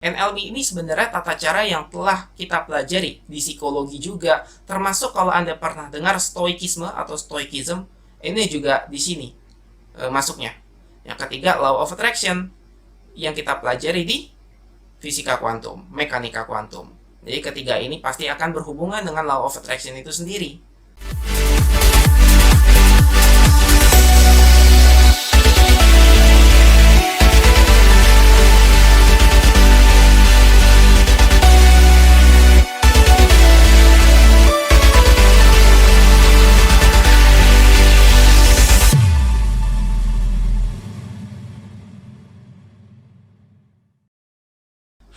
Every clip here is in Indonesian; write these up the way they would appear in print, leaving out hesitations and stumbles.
NLP ini sebenarnya tata cara yang telah kita pelajari di psikologi juga, termasuk kalau Anda pernah dengar stoikisme atau stoikism, ini juga di sini masuknya. Yang ketiga, law of attraction yang kita pelajari di fisika kuantum, mekanika kuantum. Jadi ketiga ini pasti akan berhubungan dengan law of attraction itu sendiri.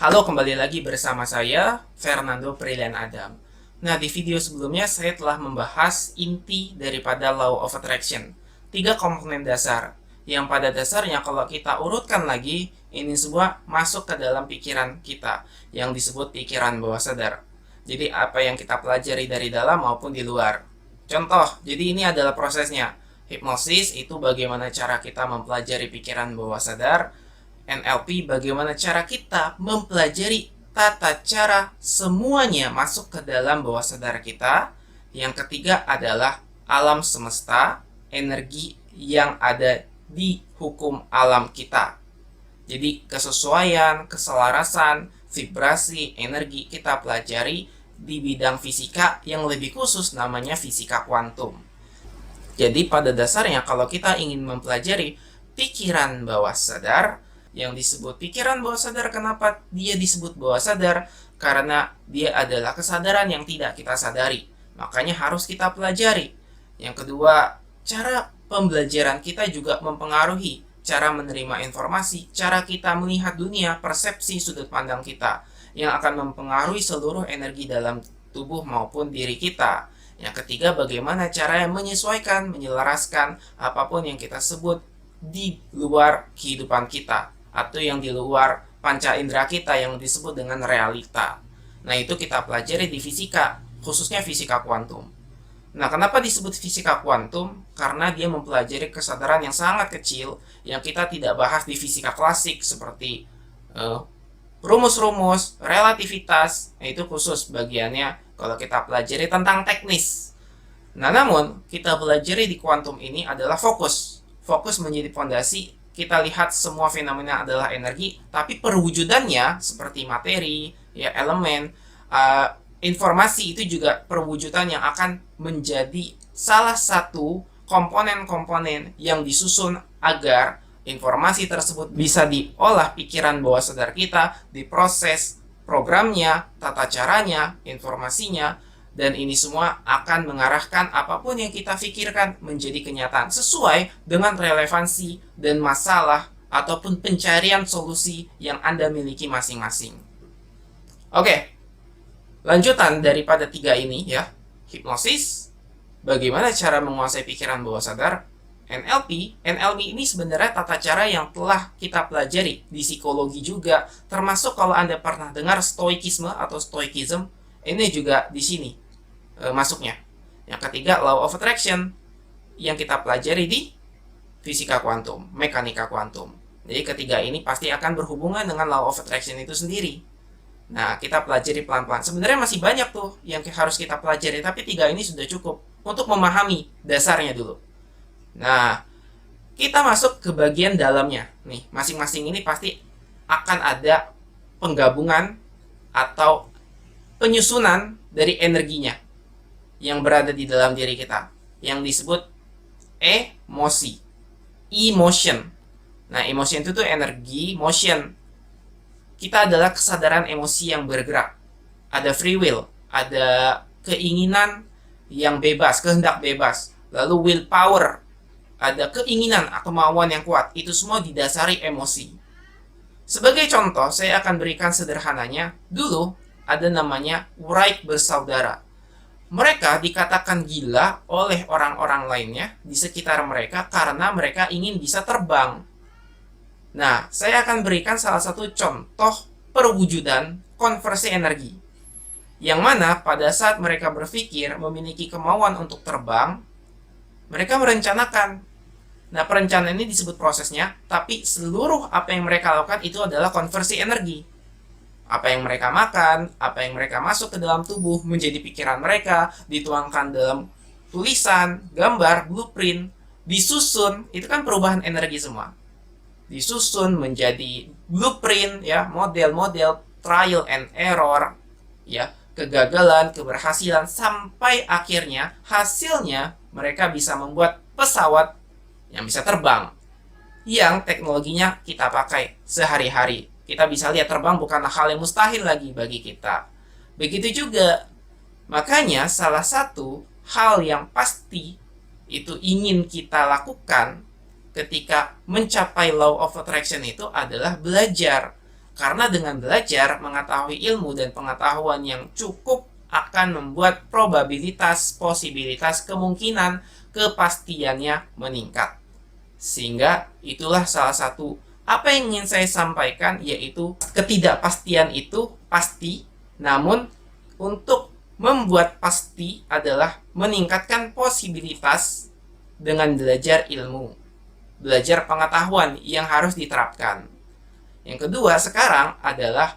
Halo, kembali lagi bersama saya, Fernando Prilian Adam. Nah, di video sebelumnya saya telah membahas inti daripada Law of Attraction. 3 komponen dasar, yang pada dasarnya kalau kita urutkan lagi, ini semua masuk ke dalam pikiran kita, yang disebut pikiran bawah sadar. Jadi apa yang kita pelajari dari dalam maupun di luar. Contoh, jadi ini adalah prosesnya. Hipnosis itu bagaimana cara kita mempelajari pikiran bawah sadar. NLP bagaimana cara kita mempelajari tata cara semuanya masuk ke dalam bawah sadar kita. Yang ketiga adalah alam semesta, energi yang ada di hukum alam kita. Jadi kesesuaian, keselarasan, vibrasi, energi kita pelajari di bidang fisika yang lebih khusus namanya fisika kuantum. Jadi pada dasarnya kalau kita ingin mempelajari pikiran bawah sadar, yang disebut pikiran bawah sadar, kenapa dia disebut bawah sadar? Karena dia adalah kesadaran yang tidak kita sadari, makanya harus kita pelajari. Yang kedua, cara pembelajaran kita juga mempengaruhi cara menerima informasi, cara kita melihat dunia, persepsi sudut pandang kita, yang akan mempengaruhi seluruh energi dalam tubuh maupun diri kita. Yang ketiga, bagaimana cara menyesuaikan, menyelaraskan apapun yang kita sebut di luar kehidupan kita, atau yang di luar panca indera kita yang disebut dengan realita. Nah, itu kita pelajari di fisika, khususnya fisika kuantum. Nah, kenapa disebut fisika kuantum? Karena dia mempelajari kesadaran yang sangat kecil yang kita tidak bahas di fisika klasik seperti rumus-rumus, relativitas. Itu khusus bagiannya kalau kita pelajari tentang teknis. Nah, namun kita pelajari di kuantum ini adalah fokus. Fokus menjadi fondasi. Kita lihat semua fenomena adalah energi, tapi perwujudannya seperti materi, ya elemen, informasi itu juga perwujudan yang akan menjadi salah satu komponen-komponen yang disusun agar informasi tersebut bisa diolah pikiran bawah sadar kita, diproses programnya, tata caranya, informasinya. Dan ini semua akan mengarahkan apapun yang kita pikirkan menjadi kenyataan sesuai dengan relevansi dan masalah ataupun pencarian solusi yang Anda miliki masing-masing. Oke, lanjutan daripada 3 ini ya. Hipnosis, bagaimana cara menguasai pikiran bawah sadar. NLP ini sebenarnya tata cara yang telah kita pelajari di psikologi juga, termasuk kalau Anda pernah dengar stoikisme atau stoikism, ini juga di sini masuknya. Yang ketiga, law of attraction yang kita pelajari di fisika kuantum, mekanika kuantum. Jadi ketiga ini pasti akan berhubungan dengan law of attraction itu sendiri. Nah, kita pelajari pelan-pelan. Sebenarnya masih banyak tuh yang harus kita pelajari, tapi 3 ini sudah cukup untuk memahami dasarnya dulu. Nah, kita masuk ke bagian dalamnya. Nih, masing-masing ini pasti akan ada penggabungan atau penyusunan dari energinya yang berada di dalam diri kita, yang disebut emosi, emotion. Nah, emotion itu tuh energi, motion. Kita adalah kesadaran emosi yang bergerak. Ada free will, ada keinginan yang bebas, kehendak bebas. Lalu willpower, ada keinginan, kemauan yang kuat. Itu semua didasari emosi. Sebagai contoh, saya akan berikan sederhananya. Dulu ada namanya Wright bersaudara. Mereka dikatakan gila oleh orang-orang lainnya di sekitar mereka karena mereka ingin bisa terbang. Nah, saya akan berikan salah satu contoh perwujudan konversi energi. Yang mana pada saat mereka berpikir memiliki kemauan untuk terbang, mereka merencanakan. Nah, perencanaan ini disebut prosesnya, tapi seluruh apa yang mereka lakukan itu adalah konversi energi. Apa yang mereka makan, apa yang mereka masuk ke dalam tubuh menjadi pikiran mereka, dituangkan dalam tulisan, gambar, blueprint, disusun, itu kan perubahan energi semua. Disusun menjadi blueprint, ya, model-model, trial and error, ya, kegagalan, keberhasilan, sampai akhirnya hasilnya mereka bisa membuat pesawat yang bisa terbang, yang teknologinya kita pakai sehari-hari. Kita bisa lihat terbang bukanlah hal yang mustahil lagi bagi kita. Begitu juga, makanya salah satu hal yang pasti itu ingin kita lakukan ketika mencapai law of attraction itu adalah belajar. Karena dengan belajar, mengetahui ilmu dan pengetahuan yang cukup akan membuat probabilitas, posibilitas, kemungkinan, kepastiannya meningkat. Sehingga itulah salah satu apa yang ingin saya sampaikan, yaitu ketidakpastian itu pasti, namun untuk membuat pasti adalah meningkatkan posibilitas dengan belajar ilmu, belajar pengetahuan yang harus diterapkan. Yang kedua sekarang adalah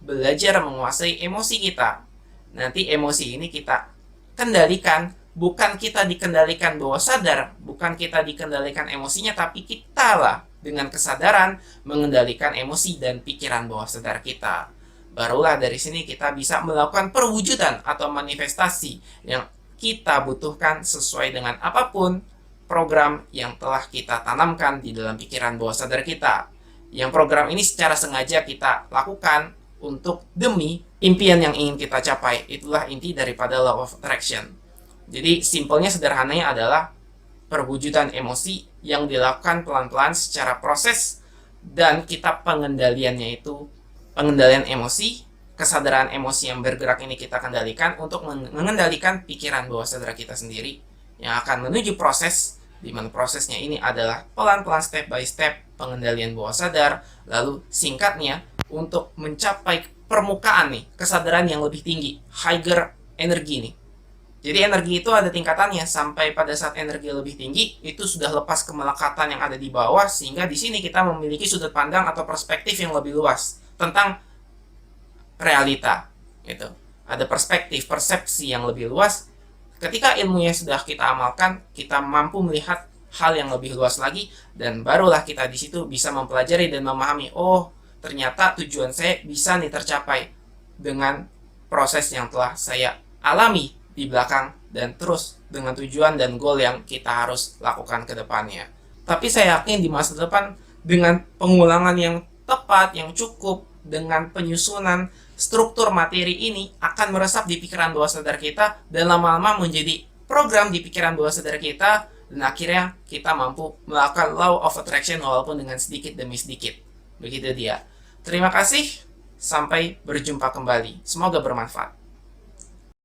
belajar menguasai emosi kita. Nanti emosi ini kita kendalikan, bukan kita dikendalikan bawah sadar, bukan kita dikendalikan emosinya, tapi kita lah dengan kesadaran mengendalikan emosi dan pikiran bawah sadar kita. Barulah dari sini kita bisa melakukan perwujudan atau manifestasi yang kita butuhkan sesuai dengan apapun program yang telah kita tanamkan di dalam pikiran bawah sadar kita. Yang program ini secara sengaja kita lakukan untuk demi impian yang ingin kita capai. Itulah inti daripada law of attraction. Jadi simpelnya, sederhananya adalah perwujudan emosi yang dilakukan pelan-pelan secara proses, dan kita pengendaliannya itu pengendalian emosi, kesadaran emosi yang bergerak ini kita kendalikan untuk mengendalikan pikiran bawah sadar kita sendiri yang akan menuju proses, di mana prosesnya ini adalah pelan-pelan step by step pengendalian bawah sadar, lalu singkatnya untuk mencapai permukaan nih, kesadaran yang lebih tinggi, higher energi nih. Jadi energi itu ada tingkatannya, sampai pada saat energi lebih tinggi itu sudah lepas kemelekatan yang ada di bawah, sehingga di sini kita memiliki sudut pandang atau perspektif yang lebih luas tentang realita. Gitu. Ada perspektif, persepsi yang lebih luas. Ketika ilmunya sudah kita amalkan, kita mampu melihat hal yang lebih luas lagi, dan barulah kita di situ bisa mempelajari dan memahami, oh ternyata tujuan saya bisa nih tercapai dengan proses yang telah saya alami di belakang, dan terus dengan tujuan dan goal yang kita harus lakukan ke depannya. Tapi saya yakin di masa depan dengan pengulangan yang tepat, yang cukup, dengan penyusunan struktur materi ini akan meresap di pikiran bawah sadar kita dan lama-lama menjadi program di pikiran bawah sadar kita, dan akhirnya kita mampu melakukan law of attraction walaupun dengan sedikit demi sedikit. Begitu dia. Terima kasih, sampai berjumpa kembali. Semoga bermanfaat.